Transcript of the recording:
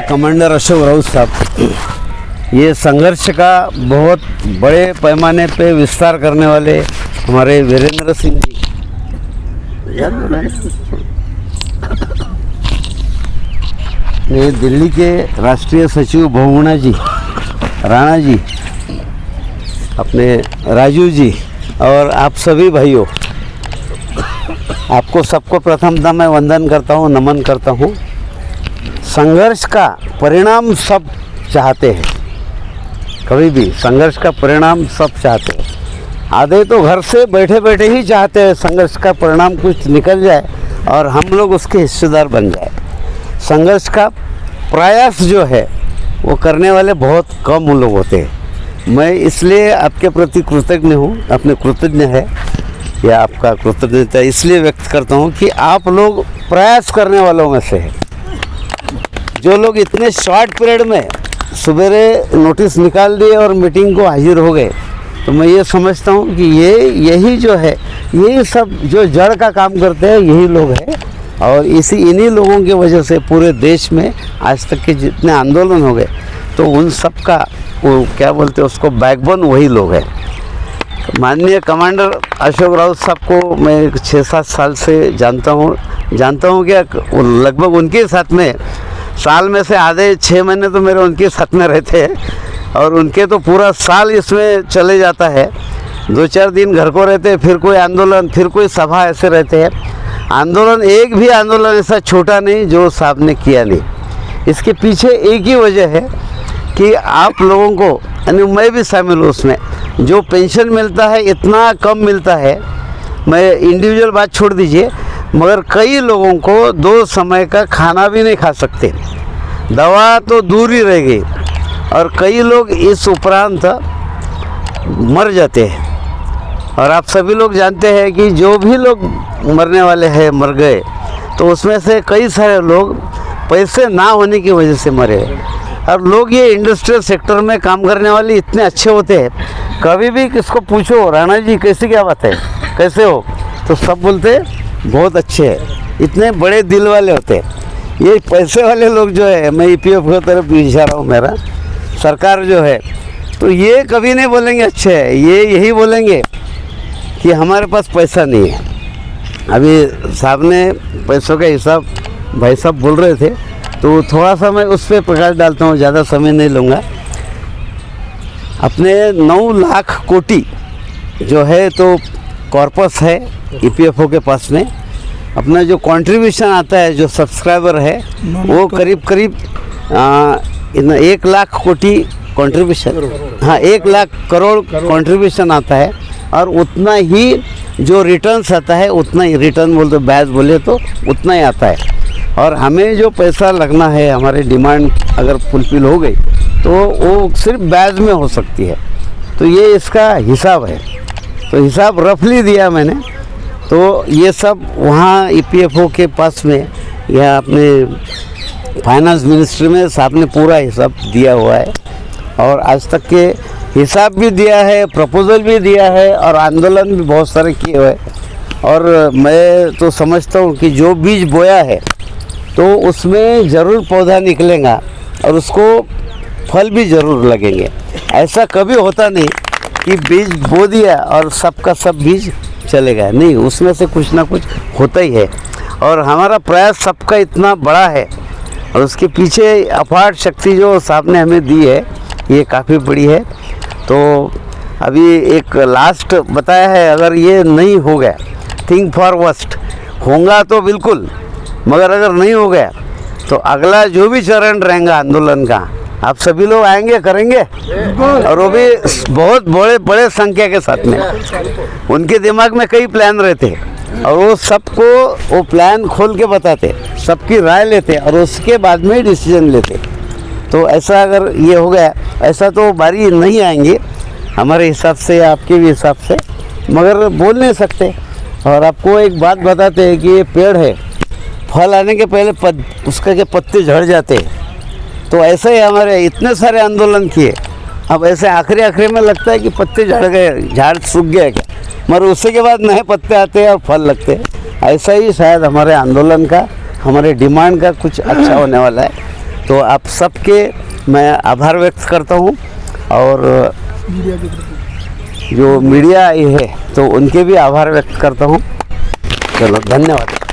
Commander Ashok Raut साहब, ये संघर्ष का बहुत बड़े पैमाने पे विस्तार करने वाले हमारे वीरेंद्र सिंह जी, ये दिल्ली के राष्ट्रीय सचिव बहुगुणा जी, राणा जी, अपने राजू जी और आप सभी भाइयों, आपको सबको प्रथमतः मैं वंदन करता हूँ, नमन करता हूँ। संघर्ष का परिणाम सब चाहते हैं, कभी भी संघर्ष का परिणाम सब चाहते हैं। आधे तो घर से बैठे बैठे ही चाहते हैं संघर्ष का परिणाम कुछ निकल जाए और हम लोग उसके हिस्सेदार बन जाए। संघर्ष का प्रयास जो है वो करने वाले बहुत कम लोग होते हैं। मैं इसलिए आपके प्रति कृतज्ञ हूँ, अपने कृतज्ञ है या आपका कृतज्ञता इसलिए व्यक्त करता हूँ कि आप लोग प्रयास करने वालों में से हैं। जो लोग इतने शॉर्ट पीरियड में सवेरे नोटिस निकाल दिए और मीटिंग को हाजिर हो गए, तो मैं ये समझता हूँ कि यही जो है, यही सब जो जड़ का काम करते हैं यही लोग हैं। और इन्हीं लोगों की वजह से पूरे देश में आज तक के जितने आंदोलन हो गए, तो उन सब का वो क्या बोलते हैं उसको बैकबोन वही लोग हैं। माननीय कमांडर अशोक राउत साहब को मैं 6-7 साल से जानता हूँ कि लगभग उनके साथ में साल में से आधे 6 महीने तो मेरे उनके साथ में रहते हैं और उनके तो पूरा साल इसमें चले जाता है। 2-4 दिन घर को रहते हैं, फिर कोई आंदोलन, फिर कोई सभा, ऐसे रहते हैं। आंदोलन, एक भी आंदोलन ऐसा छोटा नहीं जो साहब ने किया नहीं। इसके पीछे एक ही वजह है कि आप लोगों को, यानी मैं भी शामिल हूँ उसमें, जो पेंशन मिलता है इतना कम मिलता है। मैं इंडिविजुअल बात छोड़ दीजिए, मगर कई लोगों को 2 समय का खाना भी नहीं खा सकते, दवा तो दूर ही रह गई, और कई लोग इस उपरांत मर जाते हैं। और आप सभी लोग जानते हैं कि जो भी लोग मरने वाले हैं, मर गए, तो उसमें से कई सारे लोग पैसे ना होने की वजह से मरे। और लोग ये इंडस्ट्रियल सेक्टर में काम करने वाले इतने अच्छे होते हैं, कभी भी किसको पूछो राणा जी कैसी क्या बात है, कैसे हो, तो सब बोलते बहुत अच्छे हैं, इतने बड़े दिल वाले होते हैं। ये पैसे वाले लोग जो है, मैं ईपीएफ की तरफ इशारा हूँ मेरा, सरकार जो है, तो ये कभी नहीं बोलेंगे अच्छे है, ये यही बोलेंगे कि हमारे पास पैसा नहीं है। अभी साहब ने पैसों का हिसाब भाई साहब बोल रहे थे, तो थोड़ा सा मैं उस पर प्रकाश डालता हूँ, ज़्यादा समय नहीं लूँगा। अपने 9 लाख कोटी जो है तो कॉर्पस है ईपीएफओ के पास में। अपना जो कंट्रीब्यूशन आता है, जो सब्सक्राइबर है, वो करीब 1 लाख कोटी कंट्रीब्यूशन, हाँ 1 लाख करोड़ कंट्रीब्यूशन आता है। और उतना ही जो रिटर्न्स आता है, उतना ही रिटर्न बोलते बैच बोले तो उतना ही आता है। और हमें जो पैसा लगना है, हमारी डिमांड अगर फुलफिल हो गई तो वो सिर्फ बैच में हो सकती है। तो ये इसका हिसाब है, तो हिसाब रफली दिया मैंने। तो ये सब वहाँ ईपीएफओ के पास में या अपने फाइनेंस मिनिस्ट्री में साहब ने पूरा हिसाब दिया हुआ है, और आज तक के हिसाब भी दिया है, प्रपोजल भी दिया है, और आंदोलन भी बहुत सारे किए हुए। और मैं तो समझता हूँ कि जो बीज बोया है तो उसमें ज़रूर पौधा निकलेगा और उसको फल भी ज़रूर लगेंगे। ऐसा कभी होता नहीं कि बीज बो दिया और सबका सब बीज चलेगा, नहीं, उसमें से कुछ ना कुछ होता ही है। और हमारा प्रयास सबका इतना बड़ा है और उसके पीछे अपार शक्ति जो साहब ने हमें दी है, ये काफ़ी बड़ी है। तो अभी एक लास्ट बताया है, अगर ये नहीं हो गया, थिंक फॉर वर्स्ट, होगा तो बिल्कुल, मगर अगर नहीं हो गया तो अगला जो भी चरण रहेगा आंदोलन का, आप सभी लोग आएंगे, करेंगे, और वो भी बहुत बड़े संख्या के साथ में। उनके दिमाग में कई प्लान रहते हैं और वो सबको वो प्लान खोल के बताते, सबकी राय लेते और उसके बाद में डिसीजन लेते। तो ऐसा अगर ये हो गया, ऐसा तो बारी नहीं आएंगे हमारे हिसाब से या आपके भी हिसाब से, मगर बोल नहीं सकते। और आपको एक बात बताते हैं कि ये पेड़ है, फल आने के पहले उसका के पत्ते झड़ जाते हैं। तो ऐसे ही हमारे इतने सारे आंदोलन किए, अब ऐसे आखिरी में लगता है कि पत्ते झड़ गए, झाड़ सूख गया क्या, मगर उसके के बाद नए पत्ते आते हैं और फल लगते हैं। ऐसा ही शायद हमारे आंदोलन का, हमारे डिमांड का कुछ अच्छा होने वाला है। तो आप सबके मैं आभार व्यक्त करता हूँ और जो मीडिया आई है तो उनके भी आभार व्यक्त करता हूँ। चलो धन्यवाद।